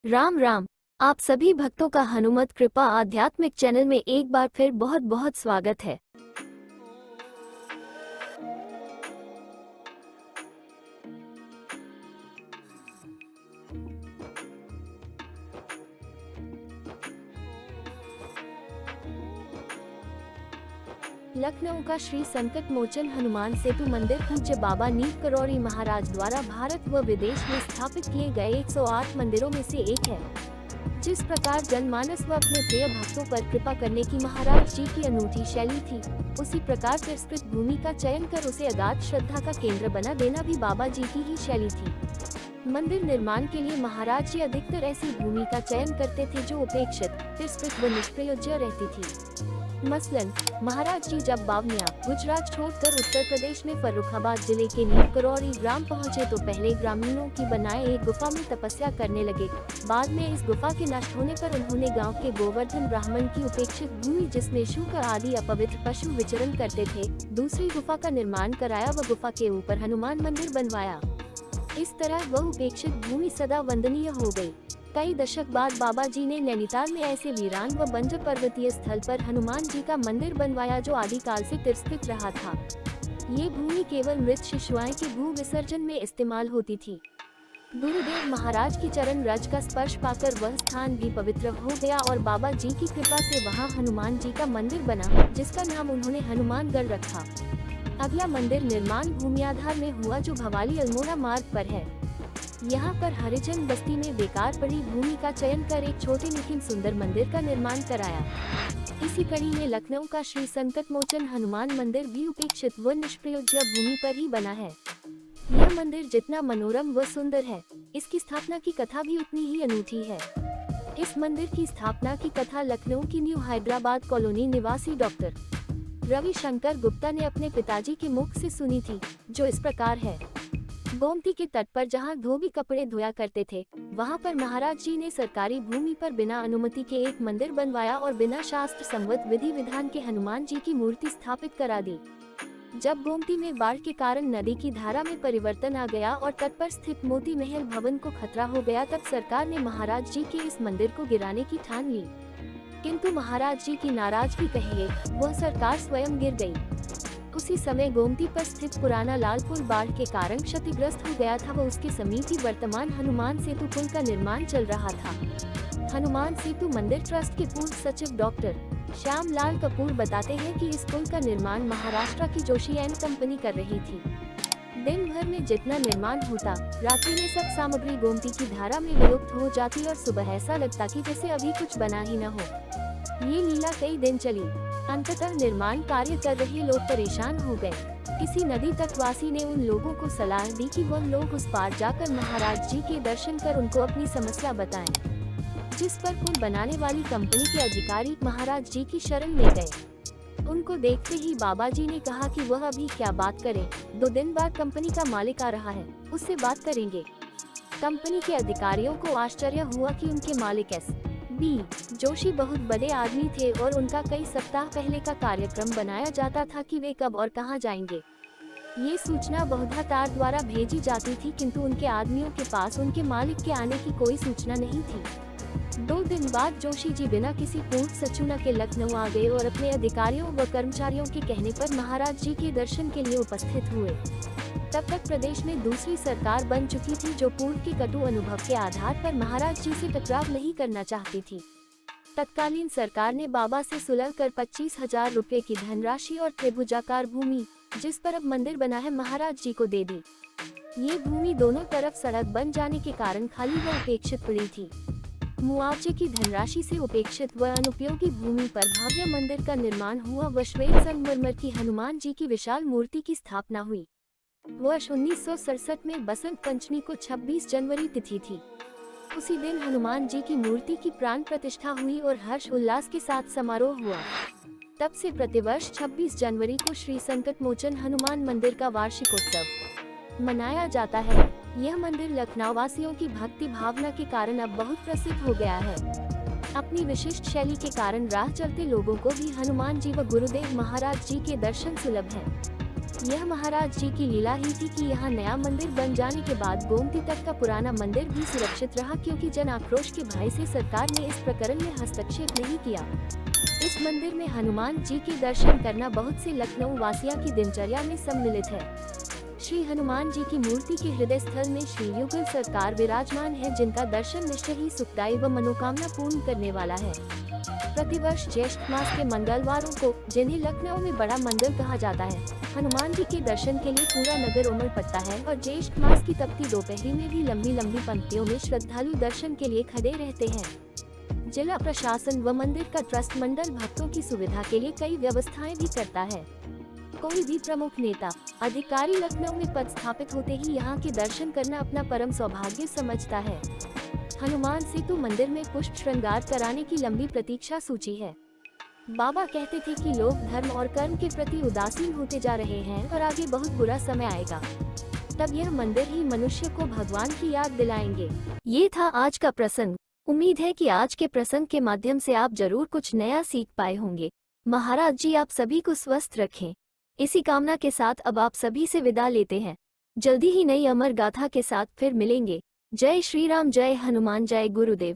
राम राम। आप सभी भक्तों का हनुमत कृपा आध्यात्मिक चैनल में एक बार फिर बहुत बहुत स्वागत है। लखनऊ का श्री संकट मोचन हनुमान सेतु मंदिर पूज्य बाबा नीम करौरी महाराज द्वारा भारत व विदेश में स्थापित किए गए 108 मंदिरों में से एक है। जिस प्रकार जनमानस व अपने प्रिय भक्तों पर कृपा करने की महाराज जी की अनूठी शैली थी, उसी प्रकार तिरस्कृत भूमि का चयन कर उसे अगाध श्रद्धा का केंद्र बना देना भी बाबा जी की ही शैली थी। मंदिर निर्माण के लिए महाराज जी अधिकतर ऐसी भूमि का चयन करते थे जो उपेक्षित, तिरस्कृत व निष्प्रयोज्य रहती थी। मसलन महाराज जी जब बावनिया गुजरात छोड़कर उत्तर प्रदेश में फर्रुखाबाद जिले के नीम करौरी ग्राम पहुँचे तो पहले ग्रामीणों की बनाए एक गुफा में तपस्या करने लगे। बाद में इस गुफा के नष्ट होने पर उन्होंने गांव के गोवर्धन ब्राह्मण की उपेक्षित भूमि जिसमें शुक आदि अपवित्र पशु विचरण करते थे, दूसरी गुफा का निर्माण कराया व गुफा के ऊपर हनुमान मंदिर बनवाया। इस तरह वह उपेक्षित भूमि सदा वंदनीय हो गई। कई दशक बाद बाबा जी ने नैनीताल में ऐसे वीरान व बंजर पर्वतीय स्थल पर हनुमान जी का मंदिर बनवाया जो आदिकाल से तिरस्कृत रहा था। ये भूमि केवल मृत शिशुओं के भू विसर्जन में इस्तेमाल होती थी। गुरुदेव महाराज की चरण रज का स्पर्श पाकर वह स्थान भी पवित्र हो गया और बाबा जी की कृपा से वहां हनुमान जी का मंदिर बना, जिसका नाम उन्होंने हनुमानगढ़ रखा। अगला मंदिर निर्माण भूमियाधार में हुआ जो भवाली अल्मोड़ा मार्ग पर है। यहाँ पर हरिजन बस्ती में बेकार पड़ी भूमि का चयन कर एक छोटे लेकिन सुंदर मंदिर का निर्माण कराया। इसी कड़ी में लखनऊ का श्री संकट मोचन हनुमान मंदिर भी उपेक्षित व निष्प्रयोज्य भूमि पर ही बना है। यह मंदिर जितना मनोरम व सुंदर है, इसकी स्थापना की कथा भी उतनी ही अनूठी है। इस मंदिर की स्थापना की कथा लखनऊ की न्यू हैदराबाद कॉलोनी निवासी डॉक्टर रविशंकर गुप्ता ने अपने पिताजी के मुख से सुनी थी, जो इस प्रकार है। गोमती के तट पर जहां धोबी कपड़े धोया करते थे, वहां पर महाराज जी ने सरकारी भूमि पर बिना अनुमति के एक मंदिर बनवाया और बिना शास्त्र संवत विधि विधान के हनुमान जी की मूर्ति स्थापित करा दी। जब गोमती में बाढ़ के कारण नदी की धारा में परिवर्तन आ गया और तट पर स्थित मोती महल भवन को खतरा हो गया, तब सरकार ने महाराज जी के इस मंदिर को गिराने की ठान ली। किंतु महाराज जी की नाराजगी कहिए, वह सरकार स्वयं गिर गई। उसी समय गोमती पर स्थित पुराना लाल पुल बाढ़ के कारण क्षतिग्रस्त हो गया था व उसके समीप ही वर्तमान हनुमान सेतु पुल का निर्माण चल रहा था। हनुमान सेतु मंदिर ट्रस्ट के पूर्व सचिव डॉक्टर श्याम लाल कपूर बताते हैं कि इस पुल का निर्माण महाराष्ट्र की जोशी एंड कंपनी कर रही थी। दिन भर में जितना निर्माण होता, रात्रि में सब सामग्री गोमती की धारा में विलुप्त हो जाती और सुबह ऐसा लगता कि जैसे अभी कुछ बना ही न हो। ये लीला कई दिन चली। अंततः निर्माण कार्य कर रहे लोग परेशान हो गए। किसी नदी तटवासी ने उन लोगों को सलाह दी कि वह लोग उस पार जाकर महाराज जी के दर्शन कर उनको अपनी समस्या बताएं। जिस पर पुल बनाने वाली कंपनी के अधिकारी महाराज जी की शरण में गए। उनको देखते ही बाबा जी ने कहा कि वह अभी क्या बात करें, 2 दिन बाद कंपनी का मालिक आ रहा है, उससे बात करेंगे। कंपनी के अधिकारियों को आश्चर्य हुआ कि उनके मालिक बी जोशी बहुत बड़े आदमी थे और उनका कई सप्ताह पहले का कार्यक्रम बनाया जाता था कि वे कब और कहां जाएंगे। ये सूचना बहुधा तार द्वारा भेजी जाती थी, किंतु उनके आदमियों के पास उनके मालिक के आने की कोई सूचना नहीं थी। 2 दिन बाद जोशी जी बिना किसी पूर्व सूचना के लखनऊ आ गए और अपने अधिकारियों व कर्मचारियों के कहने पर महाराज जी के दर्शन के लिए उपस्थित हुए। तब तक प्रदेश में दूसरी सरकार बन चुकी थी जो पूर्व के कटु अनुभव के आधार पर महाराज जी से टकराव नहीं करना चाहती थी। तत्कालीन सरकार ने बाबा से सुलह कर 25,000 रुपए की धनराशि और त्रिभुजाकार भूमि, जिस पर अब मंदिर बना है, महाराज जी को दे दी। ये भूमि दोनों तरफ सड़क बन जाने के कारण खाली व उपेक्षित पड़ी थी। मुआवजे की धनराशि से उपेक्षित व अनुपयोगी भूमि पर भव्य मंदिर का निर्माण हुआ व श्वेत संगमरमर की हनुमान जी की विशाल मूर्ति की स्थापना हुई। वर्ष 1967 में बसंत पंचमी को 26 जनवरी तिथि थी। उसी दिन हनुमान जी की मूर्ति की प्राण प्रतिष्ठा हुई और हर्ष उल्लास के साथ समारोह हुआ। तब से प्रतिवर्ष 26 जनवरी को श्री संकट मोचन हनुमान मंदिर का वार्षिक उत्सव मनाया जाता है। यह मंदिर लखनऊ वासियों की भक्ति भावना के कारण अब बहुत प्रसिद्ध हो गया है। अपनी विशिष्ट शैली के कारण राह चलते लोगों को भी हनुमान जी व गुरुदेव महाराज जी के दर्शन सुलभ हैं। यह महाराज जी की लीला ही थी कि यहाँ नया मंदिर बन जाने के बाद गोमती तट का पुराना मंदिर भी सुरक्षित रहा, क्योंकि जन आक्रोश के भय से सरकार ने इस प्रकरण में हस्तक्षेप नहीं किया। इस मंदिर में हनुमान जी के दर्शन करना बहुत से लखनऊ वासियों की दिनचर्या में सम्मिलित है। श्री हनुमान जी की मूर्ति के हृदय स्थल में श्री युगल सरकार विराजमान है, जिनका दर्शन निश्चय ही सुखदायी व मनोकामना पूर्ण करने वाला है। प्रतिवर्ष ज्येष्ठ मास के मंगलवारों को, जिन्हें लखनऊ में बड़ा मंगल कहा जाता है, हनुमान जी के दर्शन के लिए पूरा नगर उमड़ पड़ता है और ज्येष्ठ मास की तपती दोपहरी में भी लंबी लंबी पंक्तियों में श्रद्धालु दर्शन के लिए खड़े रहते हैं। जिला प्रशासन व मंदिर का ट्रस्ट मंडल भक्तों की सुविधा के लिए कई व्यवस्थाएं भी करता है। कोई भी प्रमुख नेता अधिकारी लखनऊ में पद स्थापित होते ही यहाँ के दर्शन करना अपना परम सौभाग्य समझता है। हनुमान सेतु मंदिर में पुष्प श्रृंगार कराने की लंबी प्रतीक्षा सूची है। बाबा कहते थे कि लोग धर्म और कर्म के प्रति उदासीन होते जा रहे हैं और आगे बहुत बुरा समय आएगा, तब यह मंदिर ही मनुष्य को भगवान की याद दिलाएंगे। ये था आज का प्रसंग। उम्मीद है कि आज के प्रसंग के माध्यम से आप जरूर कुछ नया सीख पाए होंगे। महाराज जी आप सभी को स्वस्थ रखें, इसी कामना के साथ अब आप सभी से विदा लेते हैं। जल्दी ही नई अमर गाथा के साथ फिर मिलेंगे। जय श्री राम, जय हनुमान, जय गुरुदेव।